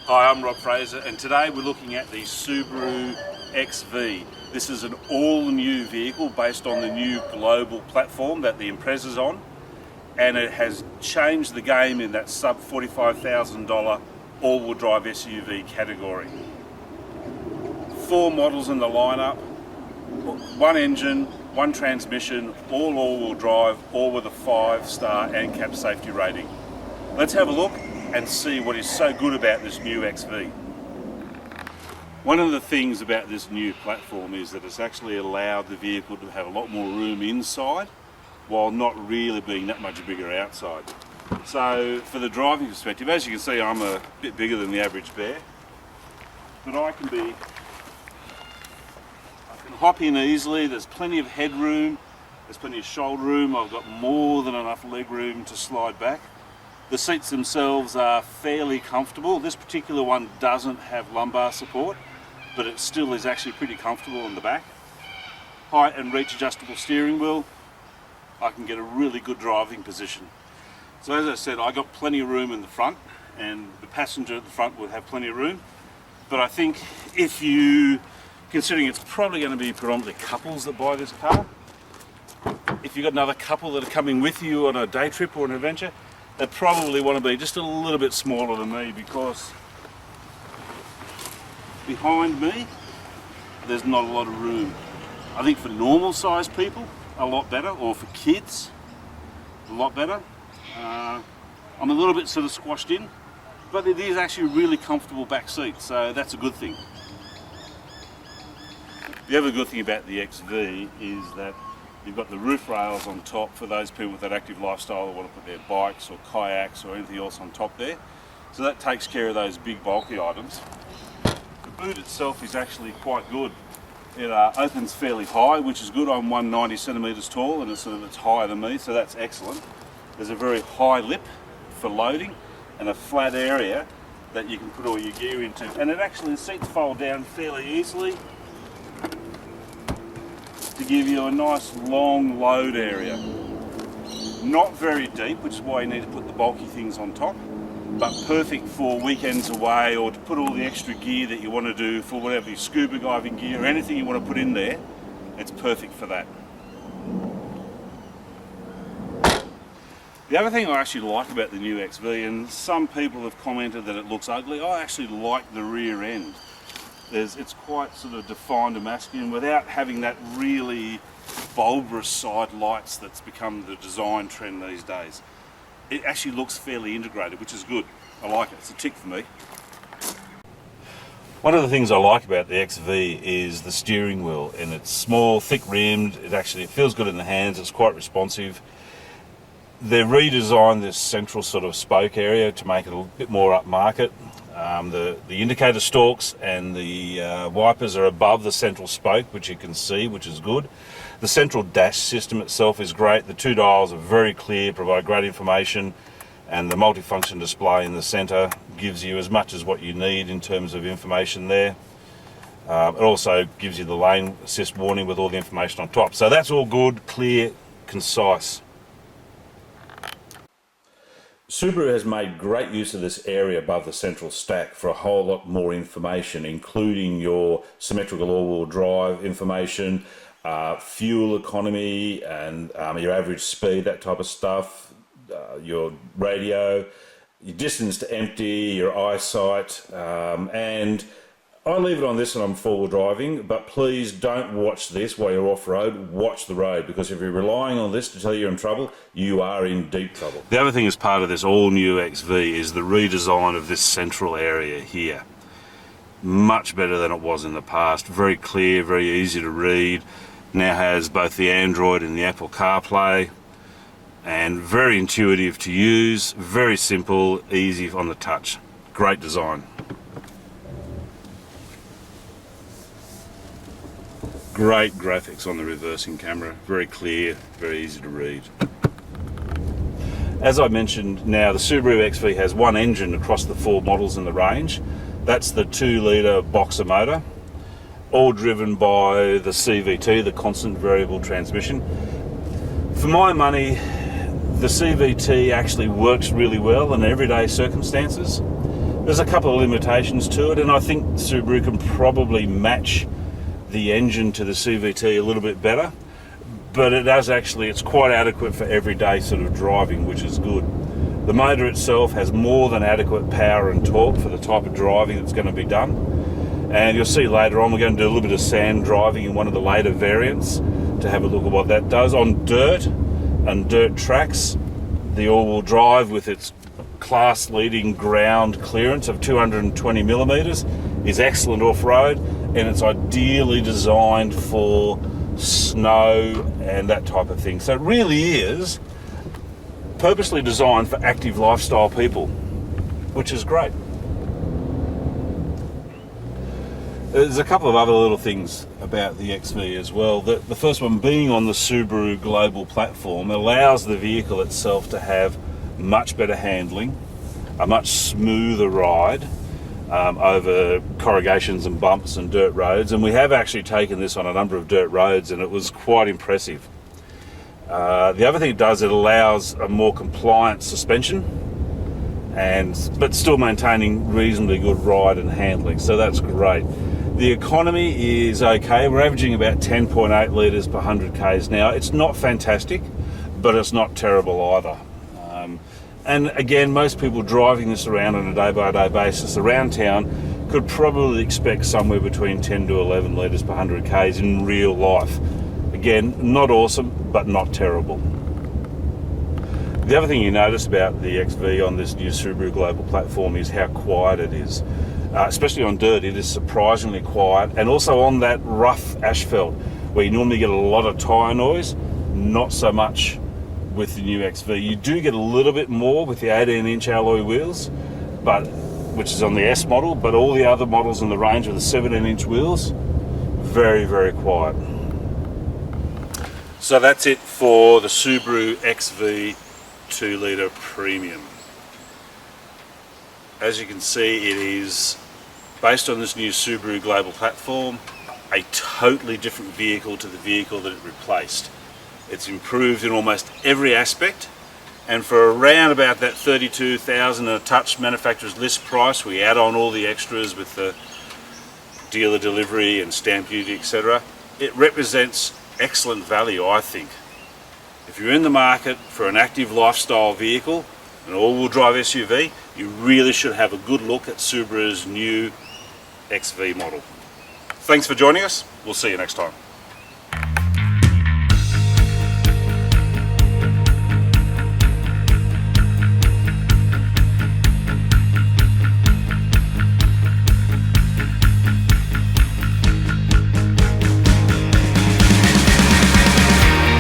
Hi, I'm Rob Fraser, and today we're looking at the Subaru XV. This is an all-new vehicle based on the new global platform that the Imprezza's on, and it has changed the game in that sub $45,000 all-wheel drive SUV category. 4 models in the lineup, 1 engine, 1 transmission, all-wheel drive, all with a 5-star ANCAP safety rating. Let's have a look and see what is so good about this new XV. One of the things about this new platform is that it's actually allowed the vehicle to have a lot more room inside while not really being that much bigger outside. So for the driving perspective, as you can see, I'm a bit bigger than the average bear, but I can hop in easily. There's plenty of headroom, there's plenty of shoulder room. I've got more than enough leg room to slide back. The seats themselves are fairly comfortable. This particular one doesn't have lumbar support, but it still is actually pretty comfortable in the back. Height and reach adjustable steering wheel. I can get a really good driving position. So as I said, I got plenty of room in the front, and the passenger at the front would have plenty of room. But I think if you, considering it's probably going to be predominantly couples that buy this car, if you've got another couple that are coming with you on a day trip or an adventure, they probably want to be just a little bit smaller than me, because behind me there's not a lot of room. I think for normal sized people a lot better, or for kids a lot better. I'm a little bit sort of squashed in, but it is actually a really comfortable back seat, so that's a good thing. The other good thing about the XV is that you've got the roof rails on top for those people with that active lifestyle that want to put their bikes or kayaks or anything else on top there. So that takes care of those big bulky items. The boot itself is actually quite good. It opens fairly high, which is good. I'm 190 centimetres tall, and it's higher than me, so that's excellent. There's a very high lip for loading and a flat area that you can put all your gear into. And it actually, the seats fold down fairly easily to give you a nice long load area. Not very deep, which is why you need to put the bulky things on top, but perfect for weekends away, or to put all the extra gear that you want to do for whatever, your scuba diving gear or anything you want to put in there. It's perfect for that. The other thing I actually like about the new XV, and some people have commented that it looks ugly, I actually like the rear end. It's quite sort of defined and masculine without having that really bulbous side lights that's become the design trend these days. It actually looks fairly integrated, which is good. I like it. It's a tick for me. One of the things I like about the XV is the steering wheel, and it's small, thick rimmed. It feels good in the hands. It's quite responsive. They've redesigned this central sort of spoke area to make it a bit more upmarket. The indicator stalks and the wipers are above the central spoke, which you can see, which is good. The central dash system itself is great. The 2 dials are very clear, provide great information, and the multifunction display in the centre gives you as much as what you need in terms of information there. It also gives you the lane assist warning with all the information on top. So that's all good, clear, concise. Subaru has made great use of this area above the central stack for a whole lot more information, including your symmetrical all-wheel drive information, fuel economy, and your average speed, that type of stuff, your radio, your distance to empty, your eyesight, and I leave it on this when I'm four-wheel driving, but please don't watch this while you're off-road. Watch the road, because if you're relying on this to tell you you're in trouble, you are in deep trouble. The other thing as part of this all-new XV is the redesign of this central area here. Much better than it was in the past. Very clear, very easy to read. Now has both the Android and the Apple CarPlay, and very intuitive to use, very simple, easy on the touch. Great design. Great graphics on the reversing camera, very clear, very easy to read. As I mentioned, now the Subaru XV has 1 engine across the 4 models in the range. That's the 2-litre boxer motor, all driven by the CVT, the constant variable transmission. For my money, the CVT actually works really well in everyday circumstances, There's a couple of limitations to it, and I think Subaru can probably match the engine to the CVT a little bit better, but it does actually, it's quite adequate for everyday sort of driving, which is good. The motor itself has more than adequate power and torque for the type of driving that's going to be done, and you'll see later on we're going to do a little bit of sand driving in one of the later variants to have a look at what that does. On dirt and dirt tracks, the all-wheel drive with its class-leading ground clearance of 220 millimeters is excellent off-road, and it's ideally designed for snow and that type of thing. So it really is purposely designed for active lifestyle people, which is great. There's a couple of other little things about the XV as well. The first one being on the Subaru Global Platform allows the vehicle itself to have much better handling, a much smoother ride over corrugations and bumps and dirt roads, and we have actually taken this on a number of dirt roads and it was quite impressive. The other thing it does, it allows a more compliant suspension, but still maintaining reasonably good ride and handling, so that's great. The economy is okay. We're averaging about 10.8 litres per 100 k's now. It's not fantastic, but it's not terrible either. And again, most people driving this around on a day-by-day basis around town could probably expect somewhere between 10 to 11 litres per 100 k's in real life. Again, not awesome, but not terrible. The other thing you notice about the XV on this new Subaru Global Platform is how quiet it is. Especially on dirt, it is surprisingly quiet, and also on that rough asphalt where you normally get a lot of tyre noise, not so much with the new XV. You do get a little bit more with the 18-inch alloy wheels, which is on the S model, but all the other models in the range with the 17-inch wheels, very, very quiet. So that's it for the Subaru XV 2-litre Premium. As you can see, it is based on this new Subaru Global Platform, a totally different vehicle to the vehicle that it replaced. It's improved in almost every aspect, and for around about that $32,000 and a touch manufacturer's list price, we add on all the extras with the dealer delivery and stamp duty, etc. It represents excellent value, I think. If you're in the market for an active lifestyle vehicle, an all-wheel drive SUV, you really should have a good look at Subaru's new XV model. Thanks for joining us. We'll see you next time.